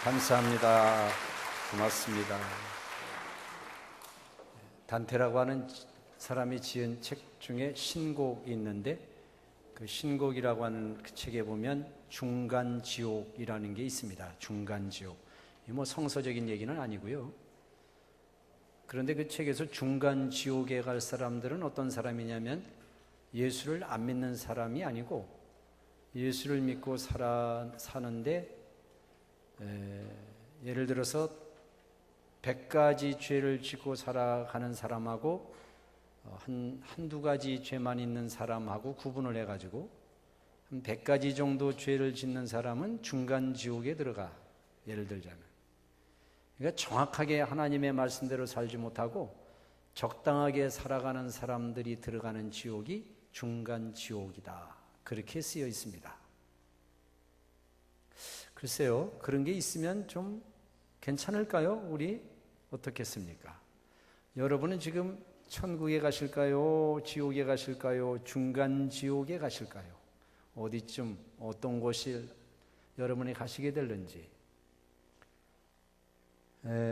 감사합니다. 고맙습니다. 단테라고 하는 사람이 지은 책 중에 신곡이 있는데, 그 신곡이라고 하는 그 책에 보면 중간지옥이라는 게 있습니다. 중간지옥. 뭐 성서적인 얘기는 아니고요. 그런데 그 책에서 중간지옥에 갈 사람들은 어떤 사람이냐면 예수를 안 믿는 사람이 아니고 예수를 믿고 사는데 예를 들어서 100가지 죄를 짓고 살아가는 사람하고 한두 가지 죄만 있는 사람하고 구분을 해가지고 한 100가지 정도 죄를 짓는 사람은 중간지옥에 들어가. 예를 들자면, 그러니까 정확하게 하나님의 말씀대로 살지 못하고 적당하게 살아가는 사람들이 들어가는 지옥이 중간지옥이다, 그렇게 쓰여 있습니다. 글쎄요, 그런 게 있으면 좀 괜찮을까요? 우리 어떻겠습니까? 여러분은 지금 천국에 가실까요? 지옥에 가실까요? 중간지옥에 가실까요? 어디쯤, 어떤 곳을 여러분이 가시게 될는지.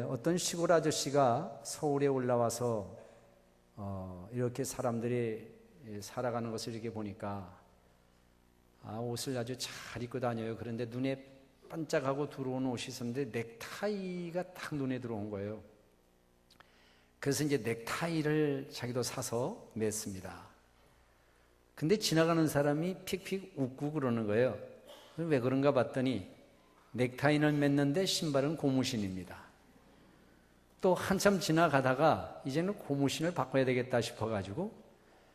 어떤 시골 아저씨가 서울에 올라와서 이렇게 사람들이 살아가는 것을 이렇게 보니까 옷을 아주 잘 입고 다녀요. 그런데 눈에 반짝하고 들어오는 옷이 있었는데 넥타이가 딱 눈에 들어온 거예요. 그래서 이제 넥타이를 자기도 사서 맸습니다. 근데 지나가는 사람이 픽픽 웃고 그러는 거예요. 왜 그런가 봤더니 넥타이는 맸는데 신발은 고무신입니다. 또 한참 지나가다가 이제는 고무신을 바꿔야 되겠다 싶어가지고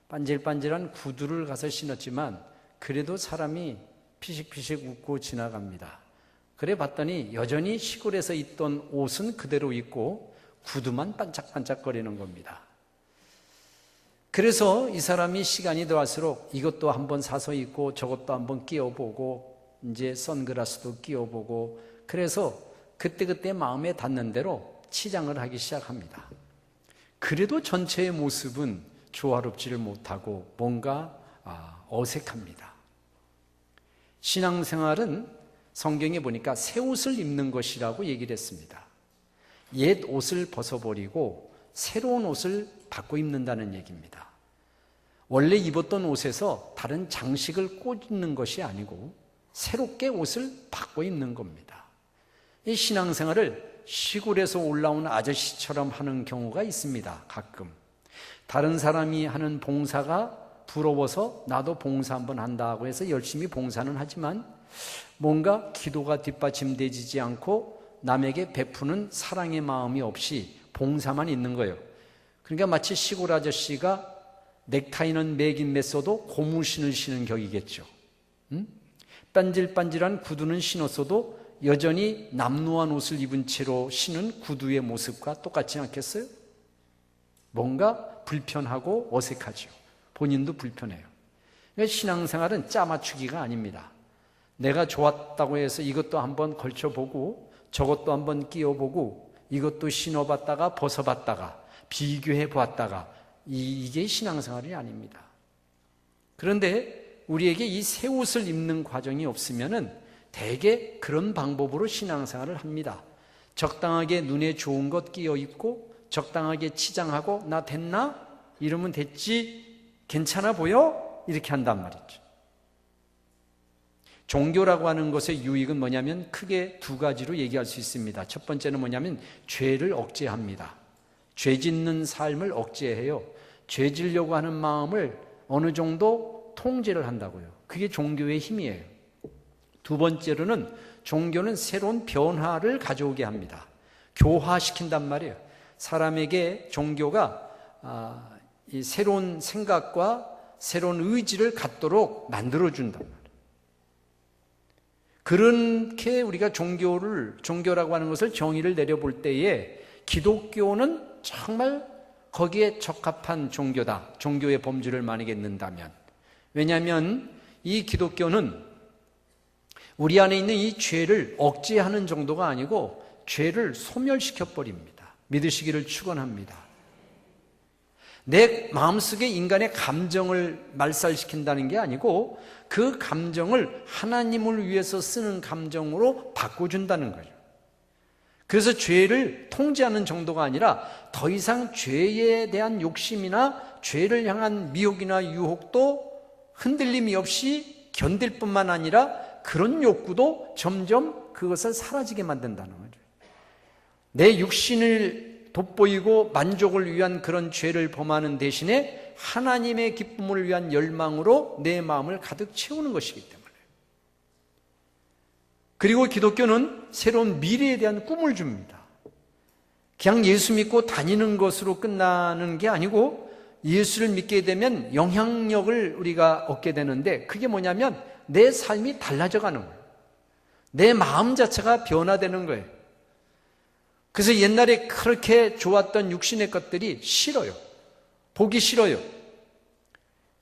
반질반질한 구두를 가서 신었지만 그래도 사람이 피식피식 웃고 지나갑니다. 그래 봤더니 여전히 시골에서 입던 옷은 그대로 입고 구두만 반짝반짝거리는 겁니다. 그래서 이 사람이 시간이 들어갈수록 이것도 한번 사서 입고 저것도 한번 끼워보고 이제 선글라스도 끼워보고, 그래서 그때그때 마음에 닿는 대로 치장을 하기 시작합니다. 그래도 전체의 모습은 조화롭지를 못하고 뭔가 어색합니다. 신앙생활은 성경에 보니까 새 옷을 입는 것이라고 얘기를 했습니다. 옛 옷을 벗어버리고 새로운 옷을 바꿔 입는다는 얘기입니다. 원래 입었던 옷에서 다른 장식을 꽂는 것이 아니고 새롭게 옷을 바꿔 입는 겁니다. 이 신앙생활을 시골에서 올라온 아저씨처럼 하는 경우가 있습니다. 가끔 다른 사람이 하는 봉사가 부러워서 나도 봉사 한번 한다고 해서 열심히 봉사는 하지만 뭔가 기도가 뒷받침되지 않고 남에게 베푸는 사랑의 마음이 없이 봉사만 있는 거예요. 그러니까 마치 시골 아저씨가 넥타이는 매긴 맸어도 고무신을 신은 격이겠죠. 반질반질한 구두는 신었어도 여전히 남루한 옷을 입은 채로 신은 구두의 모습과 똑같지 않겠어요? 뭔가 불편하고 어색하죠. 본인도 불편해요. 그러니까 신앙생활은 짜맞추기가 아닙니다. 내가 좋았다고 해서 이것도 한번 걸쳐보고 저것도 한번 끼워보고 이것도 신어봤다가 벗어봤다가 비교해보았다가 이게 신앙생활이 아닙니다. 그런데 우리에게 이 새 옷을 입는 과정이 없으면은 대개 그런 방법으로 신앙생활을 합니다. 적당하게 눈에 좋은 것 끼워 입고 적당하게 치장하고 나 됐나? 이러면 됐지? 괜찮아 보여? 이렇게 한단 말이죠. 종교라고 하는 것의 유익은 뭐냐면 크게 두 가지로 얘기할 수 있습니다. 첫 번째는 뭐냐면 죄를 억제합니다. 죄 짓는 삶을 억제해요. 죄 지려고 하는 마음을 어느 정도 통제를 한다고요. 그게 종교의 힘이에요. 두 번째로는 종교는 새로운 변화를 가져오게 합니다. 교화시킨단 말이에요. 사람에게 종교가 이 새로운 생각과 새로운 의지를 갖도록 만들어준단 말이에요. 그렇게 우리가 종교라고 하는 것을 정의를 내려볼 때에 기독교는 정말 거기에 적합한 종교다. 종교의 범주를 만약에 넣는다면. 왜냐하면 이 기독교는 우리 안에 있는 이 죄를 억제하는 정도가 아니고 죄를 소멸시켜버립니다. 믿으시기를 축원합니다. 내 마음속에 인간의 감정을 말살시킨다는 게 아니고 그 감정을 하나님을 위해서 쓰는 감정으로 바꿔준다는 거죠. 그래서 죄를 통제하는 정도가 아니라 더 이상 죄에 대한 욕심이나 죄를 향한 미혹이나 유혹도 흔들림이 없이 견딜 뿐만 아니라 그런 욕구도 점점 그것을 사라지게 만든다는 거죠. 내 육신을 돋보이고 만족을 위한 그런 죄를 범하는 대신에 하나님의 기쁨을 위한 열망으로 내 마음을 가득 채우는 것이기 때문에. 그리고 기독교는 새로운 미래에 대한 꿈을 줍니다. 그냥 예수 믿고 다니는 것으로 끝나는 게 아니고 예수를 믿게 되면 영향력을 우리가 얻게 되는데, 그게 뭐냐면 내 삶이 달라져 가는 거예요. 내 마음 자체가 변화되는 거예요. 그래서 옛날에 그렇게 좋았던 육신의 것들이 싫어요. 보기 싫어요.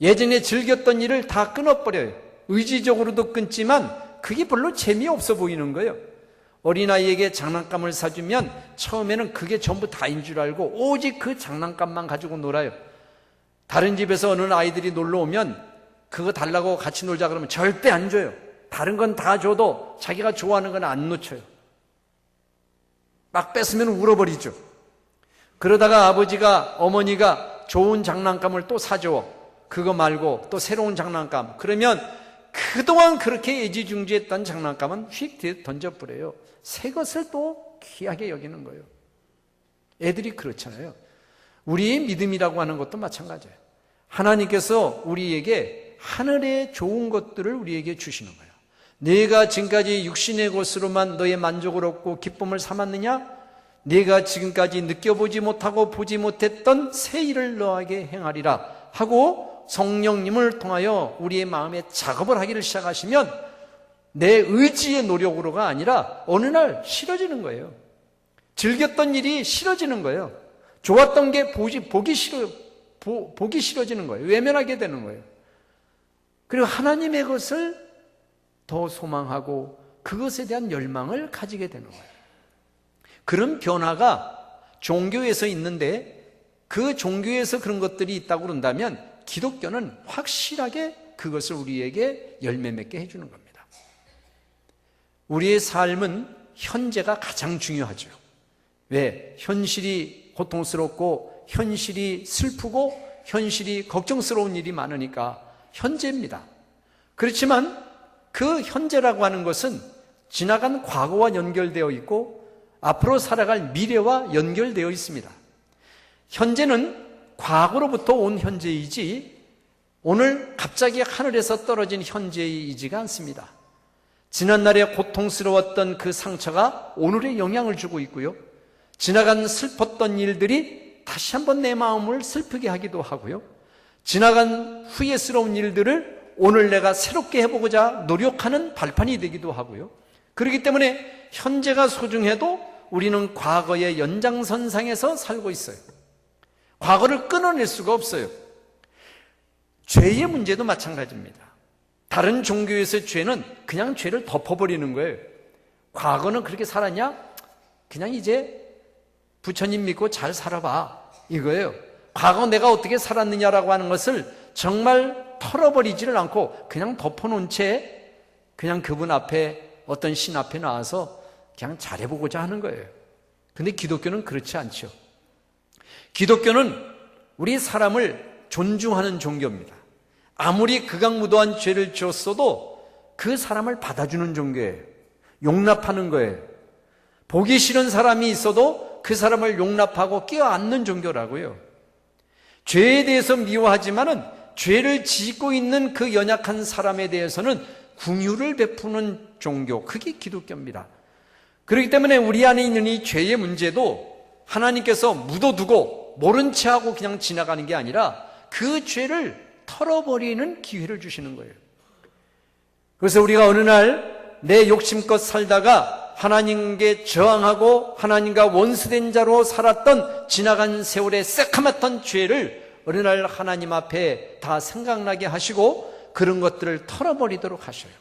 예전에 즐겼던 일을 다 끊어버려요. 의지적으로도 끊지만 그게 별로 재미없어 보이는 거예요. 어린아이에게 장난감을 사주면 처음에는 그게 전부 다인 줄 알고 오직 그 장난감만 가지고 놀아요. 다른 집에서 어느 아이들이 놀러 오면 그거 달라고 같이 놀자 그러면 절대 안 줘요. 다른 건 다 줘도 자기가 좋아하는 건 안 놓쳐요. 막 뺏으면 울어버리죠. 그러다가 아버지가, 어머니가 좋은 장난감을 또 사줘. 그거 말고 또 새로운 장난감. 그러면 그동안 그렇게 애지중지했던 장난감은 휙 던져버려요. 새 것을 또 귀하게 여기는 거예요. 애들이 그렇잖아요. 우리의 믿음이라고 하는 것도 마찬가지예요. 하나님께서 우리에게 하늘의 좋은 것들을 우리에게 주시는 거예요. 내가 지금까지 육신의 것으로만 너의 만족을 얻고 기쁨을 삼았느냐? 내가 지금까지 느껴보지 못하고 보지 못했던 새 일을 너에게 행하리라 하고 성령님을 통하여 우리의 마음에 작업을 하기를 시작하시면 내 의지의 노력으로가 아니라 어느 날 싫어지는 거예요. 즐겼던 일이 싫어지는 거예요. 좋았던 게 보기 싫어지는 거예요. 외면하게 되는 거예요. 그리고 하나님의 것을 더 소망하고 그것에 대한 열망을 가지게 되는 거예요. 그런 변화가 종교에서 있는데 그 종교에서 그런 것들이 있다고 그런다면 기독교는 확실하게 그것을 우리에게 열매 맺게 해주는 겁니다. 우리의 삶은 현재가 가장 중요하죠. 왜? 현실이 고통스럽고 현실이 슬프고 현실이 걱정스러운 일이 많으니까 현재입니다. 그렇지만 그 현재라고 하는 것은 지나간 과거와 연결되어 있고 앞으로 살아갈 미래와 연결되어 있습니다. 현재는 과거로부터 온 현재이지 오늘 갑자기 하늘에서 떨어진 현재이지가 않습니다. 지난날에 고통스러웠던 그 상처가 오늘에 영향을 주고 있고요. 지나간 슬펐던 일들이 다시 한번 내 마음을 슬프게 하기도 하고요. 지나간 후회스러운 일들을 오늘 내가 새롭게 해보고자 노력하는 발판이 되기도 하고요. 그렇기 때문에 현재가 소중해도 우리는 과거의 연장선상에서 살고 있어요. 과거를 끊어낼 수가 없어요. 죄의 문제도 마찬가지입니다. 다른 종교에서의 죄는 그냥 죄를 덮어버리는 거예요. 과거는 그렇게 살았냐? 그냥 이제 부처님 믿고 잘 살아봐 이거예요. 과거 내가 어떻게 살았느냐라고 하는 것을 정말 털어버리지를 않고 그냥 덮어놓은 채 그냥 그분 앞에 어떤 신 앞에 나와서 그냥 잘해보고자 하는 거예요. 근데 기독교는 그렇지 않죠. 기독교는 우리 사람을 존중하는 종교입니다. 아무리 극악무도한 죄를 지었어도 그 사람을 받아주는 종교예요. 용납하는 거예요. 보기 싫은 사람이 있어도 그 사람을 용납하고 껴안는 종교라고요. 죄에 대해서 미워하지만은 죄를 짓고 있는 그 연약한 사람에 대해서는 긍휼을 베푸는 종교, 그게 기독교입니다. 그렇기 때문에 우리 안에 있는 이 죄의 문제도 하나님께서 묻어두고 모른 채 하고 그냥 지나가는 게 아니라 그 죄를 털어버리는 기회를 주시는 거예요. 그래서 우리가 어느 날 내 욕심껏 살다가 하나님께 저항하고 하나님과 원수된 자로 살았던 지나간 세월의 새카맣던 죄를 어느 날 하나님 앞에 다 생각나게 하시고 그런 것들을 털어버리도록 하셔요.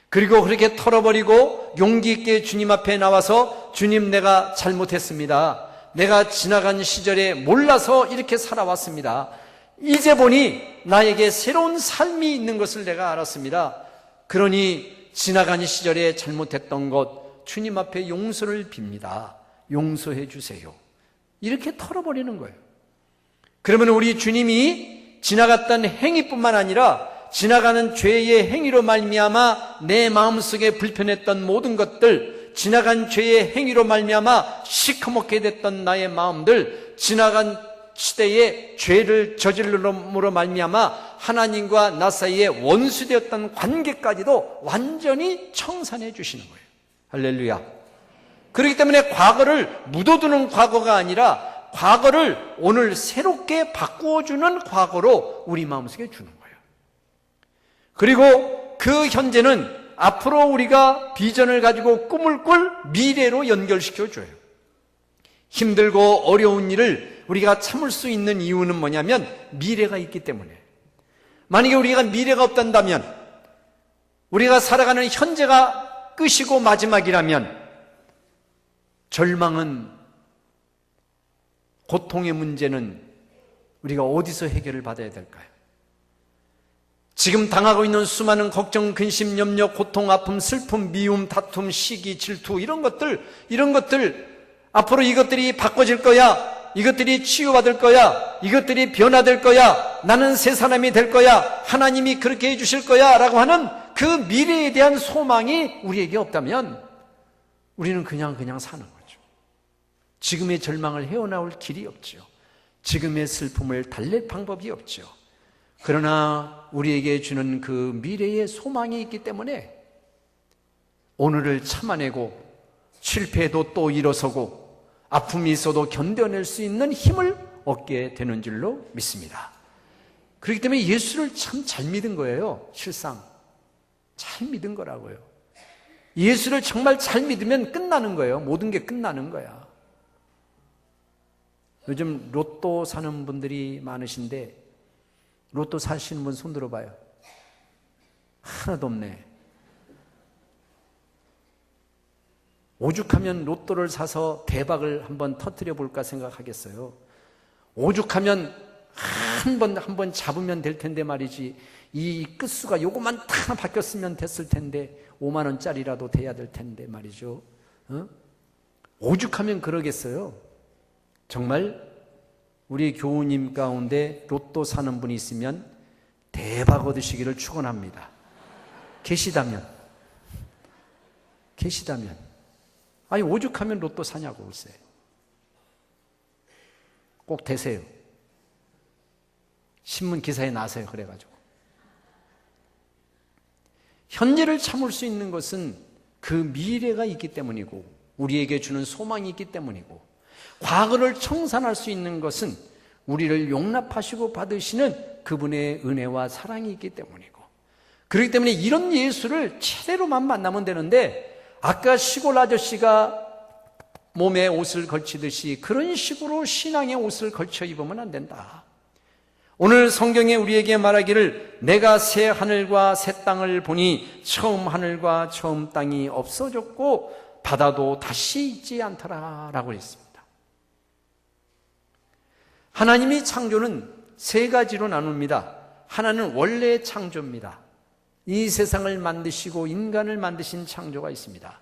그리고 그렇게 털어버리고 용기 있게 주님 앞에 나와서 주님, 내가 잘못했습니다. 내가 지나간 시절에 몰라서 이렇게 살아왔습니다. 이제 보니 나에게 새로운 삶이 있는 것을 내가 알았습니다. 그러니 지나간 시절에 잘못했던 것, 주님 앞에 용서를 빕니다. 용서해 주세요. 이렇게 털어버리는 거예요. 그러면 우리 주님이 지나갔던 행위뿐만 아니라 지나가는 죄의 행위로 말미암아 내 마음속에 불편했던 모든 것들, 지나간 죄의 행위로 말미암아 시커멓게 됐던 나의 마음들, 지나간 시대에 죄를 저질러므로 말미암아 하나님과 나 사이에 원수되었던 관계까지도 완전히 청산해 주시는 거예요. 할렐루야. 그렇기 때문에 과거를 묻어두는 과거가 아니라 과거를 오늘 새롭게 바꾸어주는 과거로 우리 마음속에 주는 거예요. 그리고 그 현재는 앞으로 우리가 비전을 가지고 꿈을 꿀 미래로 연결시켜 줘요. 힘들고 어려운 일을 우리가 참을 수 있는 이유는 뭐냐면 미래가 있기 때문에. 만약에 우리가 미래가 없단다면, 우리가 살아가는 현재가 끝이고 마지막이라면 절망은, 고통의 문제는 우리가 어디서 해결을 받아야 될까요? 지금 당하고 있는 수많은 걱정, 근심, 염려, 고통, 아픔, 슬픔, 미움, 다툼, 시기, 질투, 이런 것들 앞으로 이것들이 바꿔질 거야, 이것들이 치유받을 거야, 이것들이 변화될 거야, 나는 새 사람이 될 거야, 하나님이 그렇게 해주실 거야 라고 하는 그 미래에 대한 소망이 우리에게 없다면 우리는 그냥 사는 거죠. 지금의 절망을 헤어나올 길이 없죠. 지금의 슬픔을 달랠 방법이 없죠. 그러나 우리에게 주는 그 미래의 소망이 있기 때문에 오늘을 참아내고 실패해도 또 일어서고 아픔이 있어도 견뎌낼 수 있는 힘을 얻게 되는 줄로 믿습니다. 그렇기 때문에 예수를 참 잘 믿은 거예요. 실상 잘 믿은 거라고요. 예수를 정말 잘 믿으면 끝나는 거예요. 모든 게 끝나는 거야. 요즘 로또 사는 분들이 많으신데 로또 사시는 분 손 들어봐요. 하나도 없네. 오죽하면 로또를 사서 대박을 한번 터뜨려 볼까 생각하겠어요. 오죽하면 한 번 잡으면 될 텐데 말이지, 이 끝수가 요거만 다 바뀌었으면 됐을 텐데 5만 원짜리라도 돼야 될 텐데 말이죠. 오죽하면 그러겠어요. 정말 우리 교우님 가운데 로또 사는 분이 있으면 대박 얻으시기를 축원합니다. 계시다면 아니 오죽하면 로또 사냐고 글쎄. 꼭 되세요. 신문 기사에 나세요. 그래가지고 현재를 참을 수 있는 것은 그 미래가 있기 때문이고 우리에게 주는 소망이 있기 때문이고, 과거를 청산할 수 있는 것은 우리를 용납하시고 받으시는 그분의 은혜와 사랑이 있기 때문이고, 그렇기 때문에 이런 예수를 제대로만 만나면 되는데, 아까 시골 아저씨가 몸에 옷을 걸치듯이 그런 식으로 신앙의 옷을 걸쳐 입으면 안 된다. 오늘 성경에 우리에게 말하기를 내가 새 하늘과 새 땅을 보니 처음 하늘과 처음 땅이 없어졌고 바다도 다시 있지 않더라 라고 했습니다. 하나님이 창조는 세 가지로 나눕니다. 하나는 원래 창조입니다. 이 세상을 만드시고 인간을 만드신 창조가 있습니다.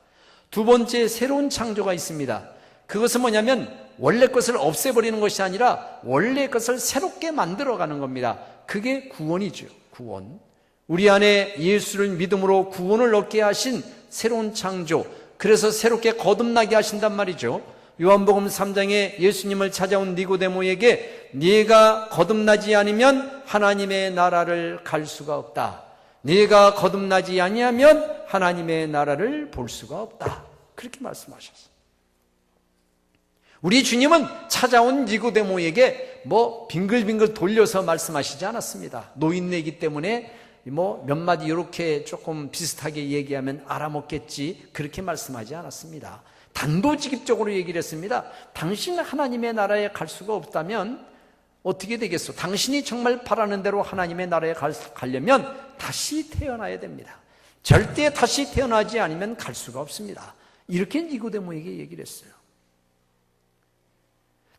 두 번째, 새로운 창조가 있습니다. 그것은 뭐냐면 원래 것을 없애버리는 것이 아니라 원래 것을 새롭게 만들어가는 겁니다. 그게 구원이죠. 구원. 우리 안에 예수를 믿음으로 구원을 얻게 하신 새로운 창조, 그래서 새롭게 거듭나게 하신단 말이죠. 요한복음 3장에 예수님을 찾아온 니고데모에게 네가 거듭나지 않으면 하나님의 나라를 갈 수가 없다. 네가 거듭나지 아니하면 하나님의 나라를 볼 수가 없다. 그렇게 말씀하셨어요. 우리 주님은 찾아온 니고데모에게 빙글빙글 돌려서 말씀하시지 않았습니다. 노인네이기 때문에 몇 마디 이렇게 조금 비슷하게 얘기하면 알아먹겠지, 그렇게 말씀하지 않았습니다. 단도직입적으로 얘기를 했습니다. 당신 하나님의 나라에 갈 수가 없다면 어떻게 되겠소? 당신이 정말 바라는 대로 하나님의 나라에 가려면 다시 태어나야 됩니다. 절대 다시 태어나지 않으면 갈 수가 없습니다. 이렇게 니고데모에게 얘기를 했어요.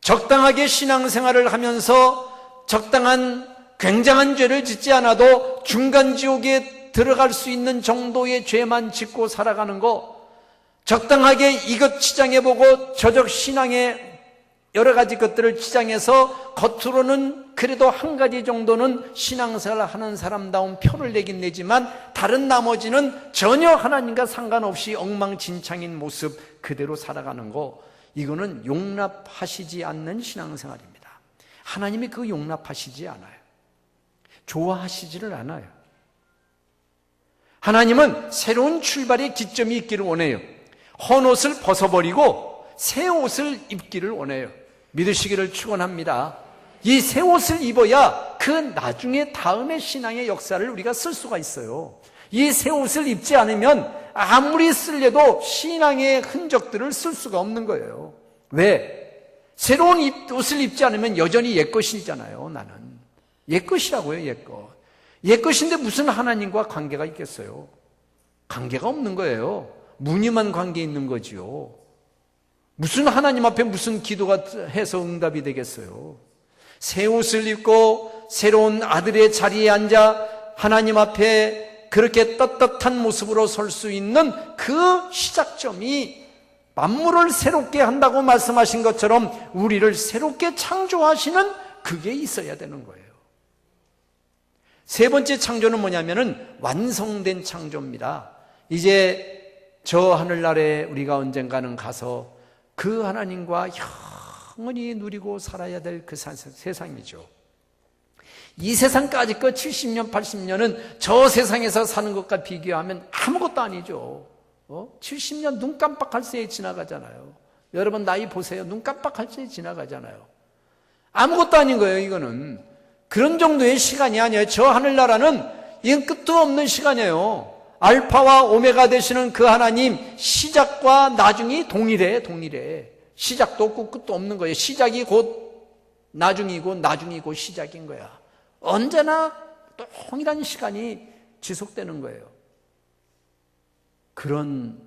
적당하게 신앙생활을 하면서 적당한 굉장한 죄를 짓지 않아도 중간 지옥에 들어갈 수 있는 정도의 죄만 짓고 살아가는 거, 적당하게 이것 치장해보고 저적 신앙의 여러 가지 것들을 치장해서 겉으로는 그래도 한 가지 정도는 신앙생활을 하는 사람다운 표를 내긴 내지만 다른 나머지는 전혀 하나님과 상관없이 엉망진창인 모습 그대로 살아가는 거, 이거는 용납하시지 않는 신앙생활입니다. 하나님이 그거 용납하시지 않아요. 좋아하시지를 않아요. 하나님은 새로운 출발의 기점이 있기를 원해요. 헌 옷을 벗어버리고 새 옷을 입기를 원해요. 믿으시기를 축원합니다. 이 새 옷을 입어야 그 나중에 다음의 신앙의 역사를 우리가 쓸 수가 있어요. 이 새 옷을 입지 않으면 아무리 쓸려도 신앙의 흔적들을 쓸 수가 없는 거예요. 왜? 새로운 옷을 입지 않으면 여전히 옛것이잖아요. 나는 옛것이라고요. 옛것. 옛것인데 무슨 하나님과 관계가 있겠어요? 관계가 없는 거예요. 무늬만 관계 있는 거지요. 무슨 하나님 앞에 무슨 기도가 해서 응답이 되겠어요? 새 옷을 입고 새로운 아들의 자리에 앉아 하나님 앞에 그렇게 떳떳한 모습으로 설 수 있는 그 시작점이 만물을 새롭게 한다고 말씀하신 것처럼 우리를 새롭게 창조하시는 그게 있어야 되는 거예요. 세 번째 창조는 뭐냐면은 완성된 창조입니다. 이제 저 하늘나라에 우리가 언젠가는 가서 그 하나님과 영원히 누리고 살아야 될 그 세상이죠. 이 세상까지 그 70년, 80년은 저 세상에서 사는 것과 비교하면 아무것도 아니죠. 70년 눈 깜빡할 새에 지나가잖아요. 여러분 나이 보세요. 눈 깜빡할 새에 지나가잖아요. 아무것도 아닌 거예요. 이거는 그런 정도의 시간이 아니에요. 저 하늘나라는 이건 끝도 없는 시간이에요. 알파와 오메가 되시는 그 하나님, 시작과 나중이 동일해. 시작도 없고 끝도 없는 거예요. 시작이 곧 나중이고 나중이 곧 시작인 거야. 언제나 동일한 시간이 지속되는 거예요. 그런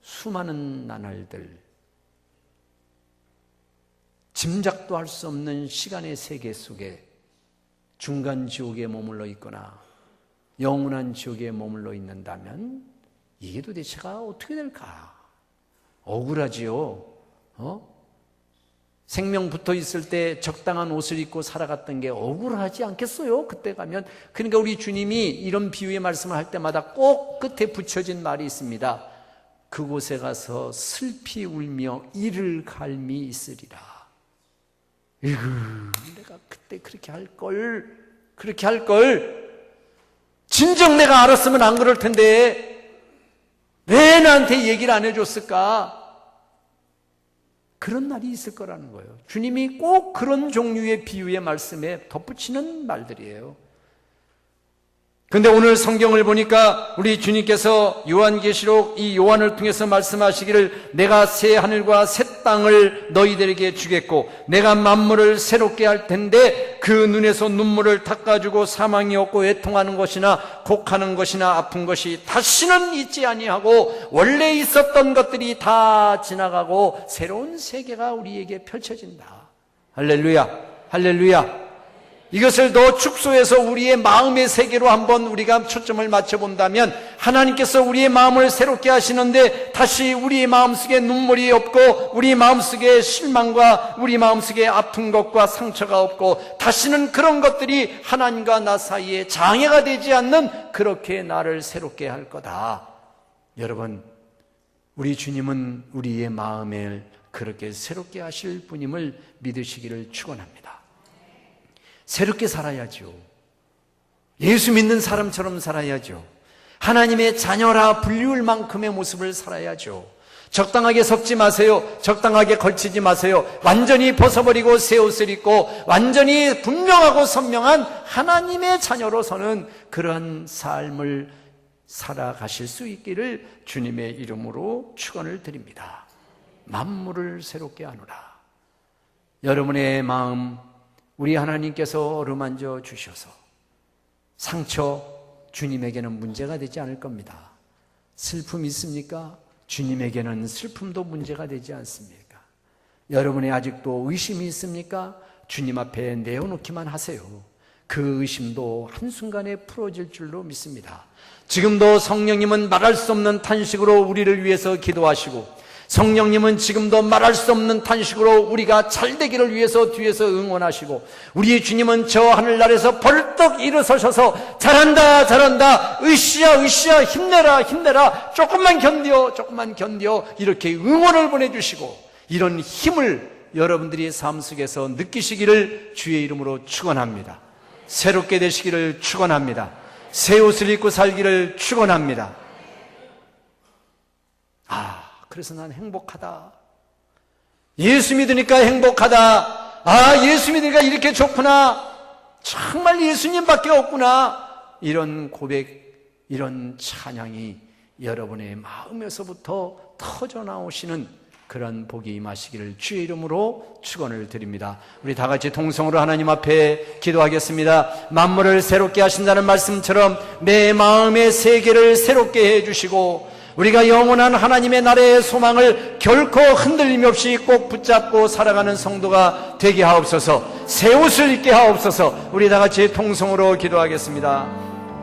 수많은 나날들, 짐작도 할 수 없는 시간의 세계 속에 중간 지옥에 머물러 있거나 영원한 지옥에 머물러 있는다면 이게 도대체가 어떻게 될까? 억울하지요. 생명 붙어 있을 때 적당한 옷을 입고 살아갔던 게 억울하지 않겠어요? 그때 가면. 그러니까 우리 주님이 이런 비유의 말씀을 할 때마다 꼭 끝에 붙여진 말이 있습니다. 그곳에 가서 슬피 울며 이를 갈미 있으리라. 내가 그때 그렇게 할 걸. 진정 내가 알았으면 안 그럴 텐데 왜 나한테 얘기를 안 해줬을까? 그런 날이 있을 거라는 거예요. 주님이 꼭 그런 종류의 비유의 말씀에 덧붙이는 말들이에요. 근데 오늘 성경을 보니까 우리 주님께서 요한계시록 이 요한을 통해서 말씀하시기를 내가 새 하늘과 새 땅을 너희들에게 주겠고 내가 만물을 새롭게 할 텐데 그 눈에서 눈물을 닦아주고 사망이 없고 애통하는 것이나 곡하는 것이나 아픈 것이 다시는 있지 아니하고 원래 있었던 것들이 다 지나가고 새로운 세계가 우리에게 펼쳐진다. 할렐루야, 할렐루야. 이것을 더 축소해서 우리의 마음의 세계로 한번 우리가 초점을 맞춰본다면 하나님께서 우리의 마음을 새롭게 하시는데 다시 우리의 마음속에 눈물이 없고 우리 마음속에 실망과 우리 마음속에 아픈 것과 상처가 없고 다시는 그런 것들이 하나님과 나 사이에 장애가 되지 않는 그렇게 나를 새롭게 할 거다. 여러분, 우리 주님은 우리의 마음을 그렇게 새롭게 하실 분임을 믿으시기를 축원합니다. 새롭게 살아야죠. 예수 믿는 사람처럼 살아야죠. 하나님의 자녀라 불리울 만큼의 모습을 살아야죠. 적당하게 섞지 마세요. 적당하게 걸치지 마세요. 완전히 벗어버리고 새 옷을 입고 완전히 분명하고 선명한 하나님의 자녀로서는 그러한 삶을 살아가실 수 있기를 주님의 이름으로 축원을 드립니다. 만물을 새롭게 하노라. 여러분의 마음 우리 하나님께서 어루만져 주셔서 상처 주님에게는 문제가 되지 않을 겁니다. 슬픔 있습니까? 주님에게는 슬픔도 문제가 되지 않습니까? 여러분의 아직도 의심이 있습니까? 주님 앞에 내어놓기만 하세요. 그 의심도 한순간에 풀어질 줄로 믿습니다. 지금도 성령님은 말할 수 없는 탄식으로 우리를 위해서 기도하시고, 성령님은 지금도 말할 수 없는 탄식으로 우리가 잘 되기를 위해서 뒤에서 응원하시고, 우리 주님은 저 하늘나라에서 벌떡 일어서셔서 잘한다 잘한다, 으쌰 으쌰, 힘내라 힘내라, 조금만 견뎌 이렇게 응원을 보내주시고, 이런 힘을 여러분들이 삶 속에서 느끼시기를 주의 이름으로 축원합니다. 새롭게 되시기를 축원합니다. 새 옷을 입고 살기를 축원합니다. 그래서 난 행복하다. 예수 믿으니까 행복하다. 예수 믿으니까 이렇게 좋구나. 정말 예수님밖에 없구나. 이런 고백, 이런 찬양이 여러분의 마음에서부터 터져 나오시는 그런 복이 임하시기를 주의 이름으로 축원을 드립니다. 우리 다 같이 통성으로 하나님 앞에 기도하겠습니다. 만물을 새롭게 하신다는 말씀처럼 내 마음의 세계를 새롭게 해주시고, 우리가 영원한 하나님의 나라의 소망을 결코 흔들림 없이 꼭 붙잡고 살아가는 성도가 되게 하옵소서. 새 옷을 입게 하옵소서. 우리 다 같이 통성으로 기도하겠습니다.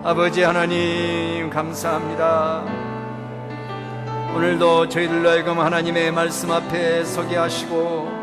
아버지 하나님, 감사합니다. 오늘도 저희들로 하여금 하나님의 말씀 앞에 서게 하시고,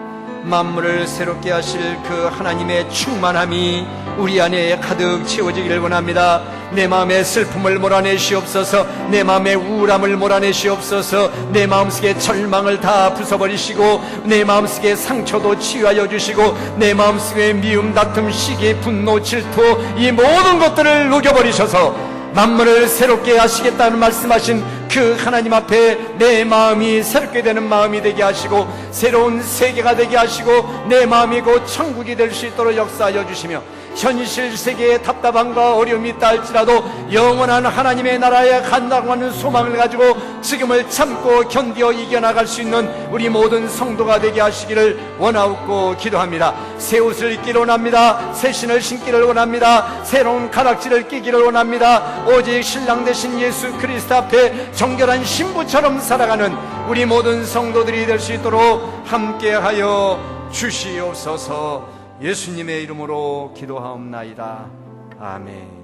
만물을 새롭게 하실 그 하나님의 충만함이 우리 안에 가득 채워지기를 원합니다. 내 마음의 슬픔을 몰아내시옵소서. 내 마음의 우울함을 몰아내시옵소서. 내 마음속의 절망을 다 부숴버리시고, 내 마음속의 상처도 치유하여 주시고, 내 마음속의 미움, 다툼, 시기, 분노, 질투, 이 모든 것들을 녹여버리셔서 만물을 새롭게 하시겠다는 말씀하신 그 하나님 앞에 내 마음이 새롭게 되는 마음이 되게 하시고, 새로운 세계가 되게 하시고, 내 마음이 곧 천국이 될 수 있도록 역사하여 주시며, 현실 세계의 답답함과 어려움이 있다 할지라도 영원한 하나님의 나라에 간다고 하는 소망을 가지고 지금을 참고 견디어 이겨나갈 수 있는 우리 모든 성도가 되게 하시기를 원하옵고 기도합니다. 새 옷을 입기를 원합니다. 새 신을 신기를 원합니다. 새로운 가락지를 끼기를 원합니다. 오직 신랑 되신 예수 그리스도 앞에 정결한 신부처럼 살아가는 우리 모든 성도들이 될 수 있도록 함께하여 주시옵소서. 예수님의 이름으로 기도하옵나이다. 아멘.